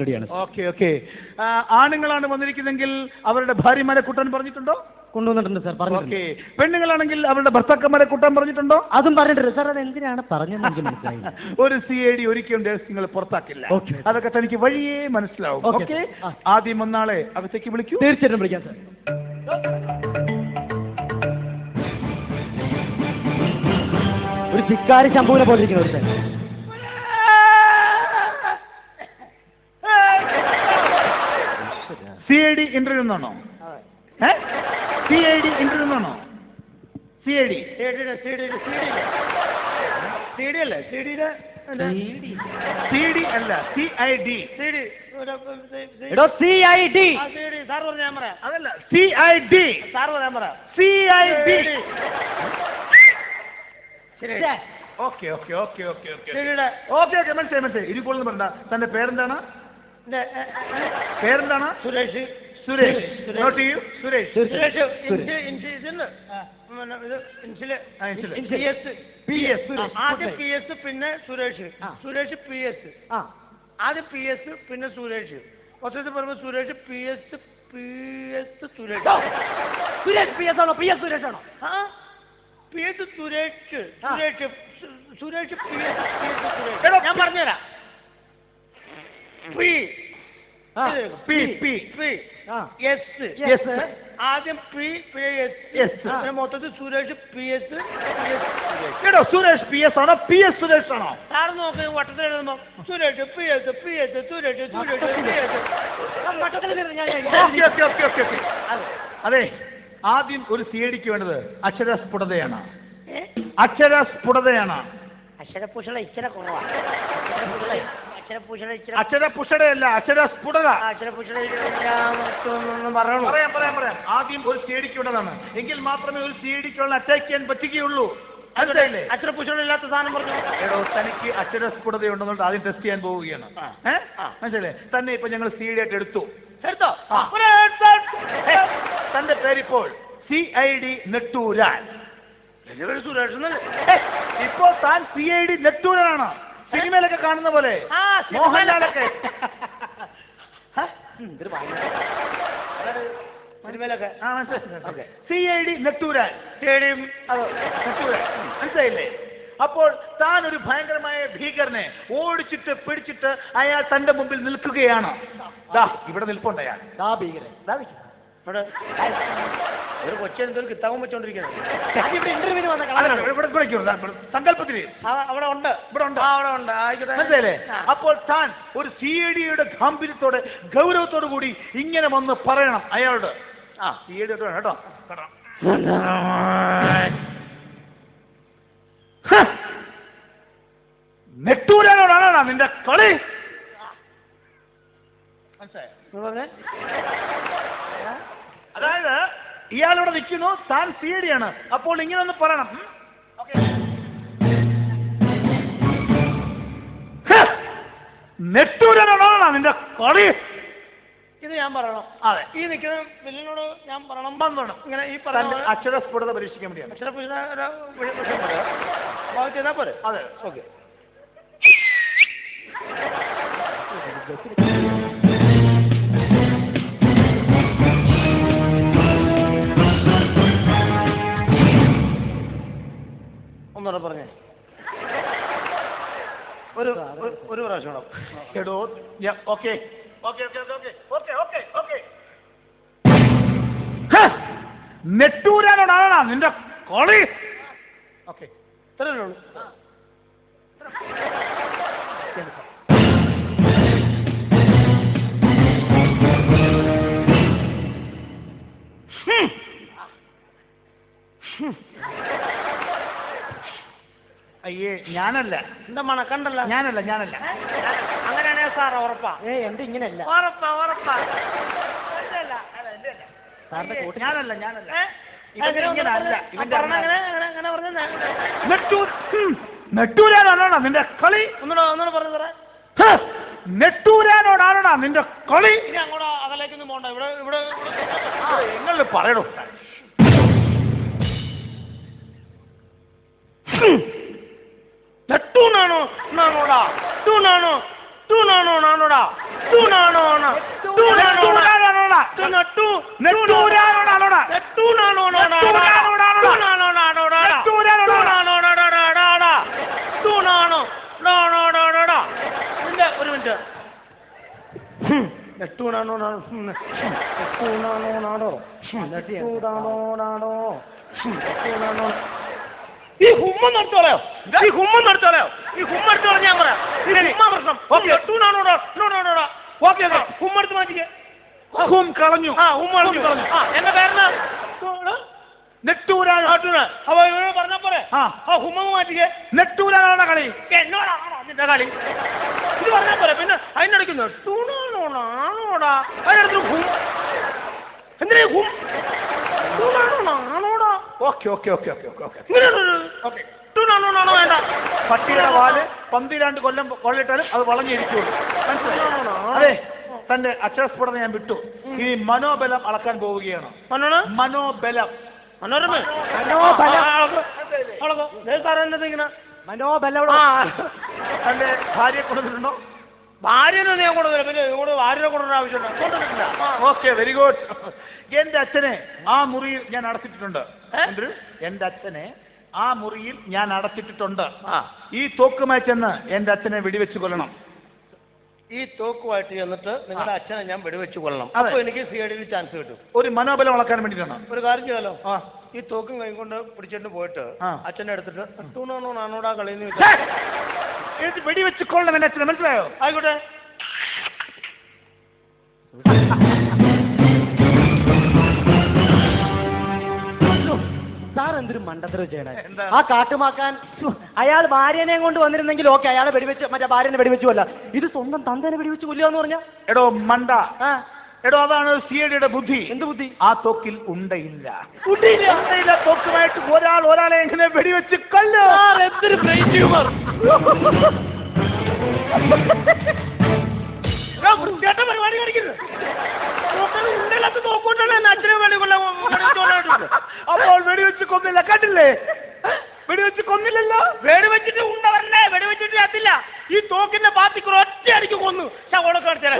റെഡിയാണ്. Okay okay. ആണുങ്ങളാണ് വന്നിരിക്കുന്നെങ്കിൽ അവരുടെ ഭാര്യമാരെ കൂട്ടാൻ പറഞ്ഞിട്ടുണ്ടോ? കൊണ്ടുവന്നിട്ടുണ്ട് സാർ. പറഞ്ഞു. ഓക്കെ. പെണ്ണുങ്ങളാണെങ്കിൽ അവരുടെ ഭർത്താക്കന്മാരെ കൂട്ടാൻ പറഞ്ഞിട്ടുണ്ടോ? അതും പറഞ്ഞിട്ടുണ്ട് സാർ. അത് എന്തിനാണ് പറഞ്ഞതെന്ന് എനിക്ക് മനസ്സിലായില്ല. ഒരു CID ഒരിക്കലും രഹസ്യങ്ങൾ പുറത്താക്കില്ല. അതൊക്കെ തനിക്ക് വഴിയേ മനസ്സിലാവും. ഓക്കെ. ആദ്യം ഒന്നാളെ അകത്തേക്ക് വിളിക്കൂ. തീർച്ചയായിട്ടും വിളിക്കാം സാർ. ഒരു ചിക്കാരി ശംഭുവിനെ പോലെ ഇരിക്കുന്നു ഒരു സാർ. CID ഇന്റർവ്യൂ എന്നാണോ? CID ഇന്റർവ്യൂ എന്നാണോ? CID അല്ലേ? CD അല്ല, CID. എടോ CID. അതല്ല, CID. CID. Okay okay okay okay okay okay okay മനസ്സിലായി മനസ്സിലായി. ഇരുക്കോളെന്ന് പറഞ്ഞ തന്റെ പേരെന്താണ്? പേരെന്താണ്? സുരേഷ്. സുരേഷ്. നോട്ട് ചെയ്യൂ. സുരേഷ്. ആദ്യം PS പിന്നെ സുരേഷ്. സുരേഷ് PS. ആദ്യം PS പിന്നെ സുരേഷ്. മൊത്തത്തിൽ പറയുമ്പോൾ സുരേഷ് PS സുരേഷ്. സുരേഷ് PS ആണോ? PS സുരേഷ് ആണോ? PS സുരേഷ്. സുരേഷ് PS ഞാൻ പറഞ്ഞുതരാം. ആദ്യം PS. മൊത്തത്തിൽ സുരേഷ് PS. കേട്ടോ, സുരേഷ് PS ആണോ PS സുരേഷ് ആണോ? സാറ് നോക്ക് വട്ടത്തിൽ എഴുതുമ്പോ സുരേഷ് PS സുരേഷ് അതെ, ആദ്യം ഒരു CIDക്ക് വേണ്ടത് അക്ഷരസ്ഫുടതയാണ്. അക്ഷരസ്ഫുടതയാണ്. അക്ഷരപുഷള ഇച്ചിരി കുറവാണ്. അക്ഷരപുഷടയല്ല, അക്ഷരസ്ഫുടത. പറയാം. ആദ്യം ഒരു CIDക്ക് വേണ്ടതാണ്. എങ്കിൽ മാത്രമേ ഒരു CIDക്കുള്ള അറ്റാക്ക് ചെയ്യാൻ പറ്റുകയുള്ളൂ. അക്ഷരപുഷളില്ലാത്ത സാധനം പറഞ്ഞു. എടോ, തനിക്ക് അക്ഷരസ്ഫുടതയുണ്ടെന്നുള്ളത് ആദ്യം ടെസ്റ്റ് ചെയ്യാൻ പോവുകയാണ്. മനസ്സിലേ? തന്നെ ഇപ്പൊ ഞങ്ങൾ CID ആയിട്ട് എടുത്തോ. തന്റെ പേരിപ്പോൾ CID നെട്ടൂരാൻ. സുരേഷ് ഇപ്പോ താൻ CID നെട്ടൂരാണ്. സിനിമയിലൊക്കെ കാണുന്ന പോലെ, മോഹൻലാലൊക്കെ. CID നെട്ടൂരാൻ. മനസ്സിലായില്ലേ? അപ്പോൾ താൻ ഒരു ഭയങ്കരമായ ഭീകരനെ ഓടിച്ചിട്ട് പിടിച്ചിട്ട് അയാൾ തന്റെ മുമ്പിൽ നിൽക്കുകയാണ്. ഇവിടെ നിൽപ്പുണ്ട് അയാൾ. ഒരു കൊച്ചെന്തോ കിത്താവും വെച്ചോണ്ടിരിക്കുന്നത്. സങ്കല്പത്തില് അവിടെ ഉണ്ട്. മനസ്സിലല്ലേ? അപ്പോൾ താൻ ഒരു CIDയുടെ ഗാംഭീര്യത്തോടെ ഗൗരവത്തോടു കൂടി ഇങ്ങനെ വന്ന് പറയണം അയാളോട്. CID കേട്ടോ. നെട്ടൂരാനോടാണോ നിന്റെ കളി? മനസ്സിലായോ? അതായത് ഇയാളിവിടെ നിൽക്കുന്നു, താൻ CID ആണ്. അപ്പോൾ ഇങ്ങനെ ഒന്ന് പറയണം. നെട്ടൂരാനോടാണോ നിന്റെ കളി? ഇത് ഞാൻ പറയണം. അതെ, ഈ നിൽക്കുന്ന വില്ലിനോട് ഞാൻ പറയണം. ഇങ്ങനെ ഈ പറഞ്ഞ അക്ഷരസ്ഫുടത പരീക്ഷിക്കാൻ വേണ്ടിയാണ്. അക്ഷരപുഷ ചെയ്താൽ പോരെ? അതെ, ഓക്കെ. ഒന്നുകൂടെ പറഞ്ഞേ. ഒരു പ്രാവശ്യം എടോ, okay okay okay okay okay okay okay. നെട്ടൂരാനോടാണോ നിന്റെ കളി? ഓക്കെ, ഇത്രയല്ലേ ഉള്ളൂ. അയ്യേ, ഞാനല്ല. എന്താ മണക്കണ്ടല്ലോ? ഞാനല്ല. അങ്ങനെയാണെങ്കിൽ സാർ ഉറപ്പാ? എന്ത് ഇങ്ങനെയല്ല. ഉറപ്പാ. ഞാനല്ല. നെട്ടൂരാനോടാണോ നിന്റെ കളി? ഒന്നുകൂടെ പറഞ്ഞു സാറേ. നെട്ടൂരാനോടാണോ നിന്റെ കളി? ഇനി അങ്ങോട്ട് അതിലേക്കൊന്നും പോണ്ട. ഇവിടെ നിങ്ങൾ പറയണോ? നെട്ടൂനാണോ? നാണോടാ നാണോടാ ഒരു മിനിറ്റ് ഈ ഹുമ്മ നടത്തോളയോ ഈ ഹുമ്മ നടത്തോളയോ ഈ ഹുമ്മ എടുത്തോളാം ഞാൻ പറയാം പ്രശ്നം ഓക്കെ ഹുമ്മ എടുത്ത് മാറ്റിക്കേ ഹും കളഞ്ഞു കളഞ്ഞു എന്റെ പേരെന്നാ നെട്ടൂരാണ് അപ്പൊ ഇവരോട് പറഞ്ഞാ പോരെ ഹുമ്മ മാറ്റിക്കേ നെട്ടൂരാനാണ് കളി എന്നോടാണോ നിന്റെ കളി ഇത് പറഞ്ഞാ പോരെ പിന്നെ അതിനിടയ്ക്ക് നെട്ടൂണാണോടാ അതിനടുത്ത് ഹും എന്തിനാ ഹും ആണോടാ okay okay okay okay okay okay okay ടൂണാണോ വേണ്ട പട്ടിയുടെ വാല് 12 കൊല്ലം കൊള്ളിട്ടാലും അത് വളഞ്ഞിരിക്കുള്ളൂ മനസ്സിലായോ അതെ തന്റെ അക്ഷരസ്ഫുടത ഞാൻ വിട്ടു ഈ മനോബലം അളക്കാൻ പോവുകയാണ് മനോബലം മനോരമ മനോബലം തന്റെ ഭാര്യയെ കൊണ്ടുവന്നിട്ടുണ്ടോ ഭാര്യനെ ഞാൻ കൊണ്ടുവന്നില്ല പിന്നെ ഇങ്ങോട്ട് ഭാര്യനെ കൊണ്ടുവരാൻ ആവശ്യമില്ല ഓക്കെ വെരി ഗുഡ് എന്റെ അച്ഛനെ ആ മുറിയിൽ ഞാൻ അടച്ചിട്ടിട്ടുണ്ട് എന്റെ അച്ഛനെ ആ മുറിയിൽ ഞാൻ അടച്ചിട്ടിട്ടുണ്ട് ഈ തോക്കുമായി ചെന്ന് എന്റെ അച്ഛനെ വെടിവെച്ച് കൊല്ലണം ഈ തോക്കുമായിട്ട് ചെന്നിട്ട് നിങ്ങളുടെ അച്ഛനെ ഞാൻ വെടിവെച്ച് കൊള്ളണം അപ്പൊ എനിക്ക് CID ചാൻസ് കിട്ടും ഒരു മനോബലം വളക്കാൻ വേണ്ടിയിട്ടാണ് ഒരു കാര്യം ചെയ്യാലോ ഈ തോക്കും കൈകൊണ്ട് പിടിച്ചിട്ട് പോയിട്ട് അച്ഛനെ എടുത്തിട്ട് ടൂണാണോടാ കളിന്ന് എനിക്ക് വെടിവെച്ച് കൊള്ളണം എന്റെ അച്ഛനെ മനസ്സിലായോ ആയിക്കോട്ടെ സാർ എന്തൊരു മണ്ടത്തരം ചെയ്യണേ ആ കാട്ടുമാക്കാൻ അയാൾ ഭാര്യനെ കൊണ്ട് വന്നിരുന്നെങ്കിൽ ഓക്കെ അയാളെ വെടിവെച്ച് മറ്റേ ഭാര്യനെ വെടിവെച്ചു കൊല്ല ഇത് സ്വന്തം തന്തേനെ വെടിവെച്ച് കൊല്ലുക എന്ന് പറഞ്ഞാ എടോ മണ്ട എടോ അതാണ് CIDയുടെ ബുദ്ധി എന്ത് ബുദ്ധി ആ തോക്കിൽ ഉണ്ടയില്ല ഉണ്ടയില്ല തോക്കുമായിട്ട് ഒരാളെ എങ്ങനെ വെടിവെച്ച് കൊല്ലോ എന്തൊരു ബ്രെയിൻ ട്യൂമർ വൃത്തിയായിട്ട പരിപാടി കാണിക്കുന്നത് നോക്കൊണ്ടാണ് എന്നെ അച്ഛനെ വേണ്ടി അപ്പോൾ വെടിവെച്ച് കൊന്നില്ല കണ്ടില്ലേ വെടിവെച്ച് കൊന്നില്ലല്ലോ വെടിവെച്ചിട്ട് ഉണ്ട വരണ്ടേ വെടിവെച്ചിട്ട് അതില്ല ഈ തോക്കിന്റെ പാത്തിക്ക് ഒറ്റ അടിക്ക് കൊന്നു ഞാൻ ഉണക്കാണിച്ചാൽ